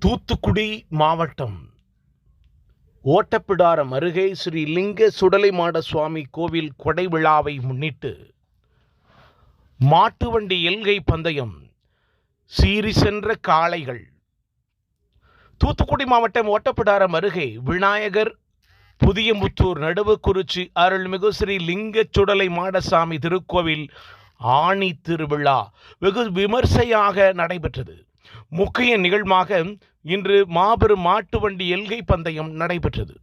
தூத்துக்குடி மாவட்டம் ஓட்டப்பிடாரம் அருகே ஸ்ரீ லிங்க சுடலைமாட சுவாமி கோவில் கொடை விழாவை முன்னிட்டு மாட்டு வண்டி எல்கை பந்தயம் சீறி சென்ற காளைகள். தூத்துக்குடி மாவட்டம் ஓட்டப்பிடாரம் அருகே விநாயகர் புதியமுத்தூர் நடுவுக்குறிச்சி அருள்மிகு ஸ்ரீ லிங்க சுடலை மாடசாமி திருக்கோவில் ஆணி திருவிழா வெகு விமர்சையாக நடைபெற்றது. முக்கிய நிகழ்வாக இன்று மாபெரும் மாட்டு வண்டி எல்கை பந்தயம் நடைபெற்றது.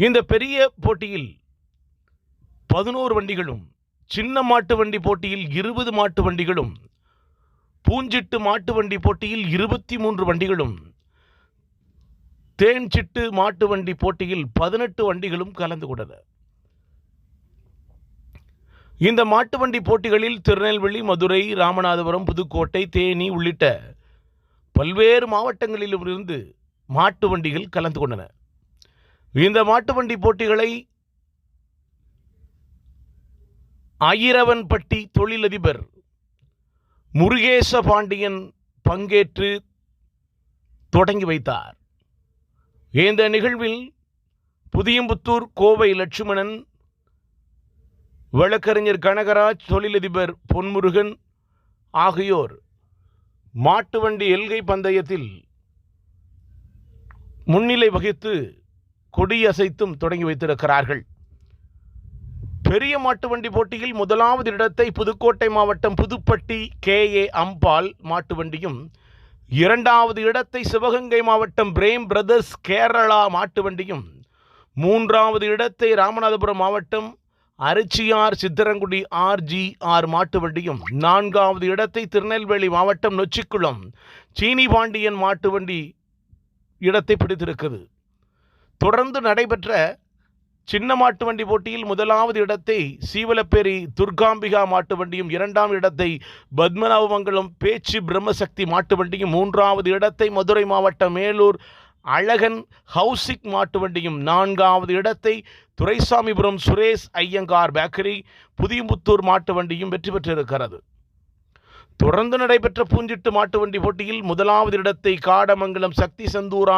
இந்த பெரிய போட்டியில் 11 வண்டிகளும், சின்ன மாட்டு வண்டி போட்டியில் 20 மாட்டு வண்டிகளும், பூஞ்சிட்டு மாட்டு வண்டி போட்டியில் 23 வண்டிகளும், தேன்சிட்டு மாட்டு வண்டி போட்டியில் 18 வண்டிகளும் கலந்து கொண்டன. இந்த மாட்டு வண்டி போட்டிகளில் திருநெல்வேலி, மதுரை, ராமநாதபுரம், புதுக்கோட்டை, தேனி உள்ளிட்ட பல்வேறு மாவட்டங்களிலும் இருந்து மாட்டு வண்டிகள் கலந்து கொண்டன. இந்த மாட்டு வண்டி போட்டிகளை ஐரவன்பட்டி தொழிலதிபர் முருகேச பாண்டியன் பங்கேற்று தொடங்கி வைத்தார். இந்த நிகழ்வில் புதியம்புத்தூர் கோவை லட்சுமணன், வழக்கறிஞர் கனகராஜ், தொழிலதிபர் பொன்முருகன் ஆகியோர் மாட்டு வண்டி எல்கை பந்தயத்தில் முன்னிலை வகித்து கொடியசைத்தும் தொடங்கி வைத்திருக்கிறார்கள். பெரிய மாட்டு வண்டி போட்டியில் முதலாவது இடத்தை புதுக்கோட்டை மாவட்டம் புதுப்பட்டி KA அம்பாள் மாட்டு வண்டியும், இரண்டாவது இடத்தை சிவகங்கை மாவட்டம் பிரேம் பிரதர்ஸ் கேரளா மாட்டு வண்டியும், மூன்றாவது இடத்தை ராமநாதபுரம் மாவட்டம் அரிச்சியார் சித்தரங்குடி RGR மாட்டு வண்டியும், நான்காவது இடத்தை திருநெல்வேலி மாவட்டம் நொச்சிக்குளம் சீனி பாண்டியன் மாட்டு வண்டி இடத்தை பிடித்திருக்கிறது. தொடர்ந்து நடைபெற்ற சின்ன மாட்டு வண்டி போட்டியில் முதலாவது இடத்தை சீவலப்பேரி துர்காம்பிகா மாட்டு வண்டியும், இரண்டாம் இடத்தை பத்மநாபமங்கலம் பேச்சு பிரம்மசக்தி மாட்டு வண்டியும், மூன்றாவது இடத்தை மதுரை மாவட்டம் மேலூர் அழகன் ஹவுசிக் மாட்டு வண்டியும், நான்காவது இடத்தை துரைசாமிபுரம் சுரேஷ் ஐயங்கார் பேக்கரி புதியமுத்தூர் மாட்டு வண்டியும் வெற்றி பெற்றிருக்கிறது. தொடர்ந்து நடைபெற்ற பூஞ்சிட்டு மாட்டு வண்டி போட்டியில் முதலாவது இடத்தை காடமங்கலம் சக்தி சந்தூரா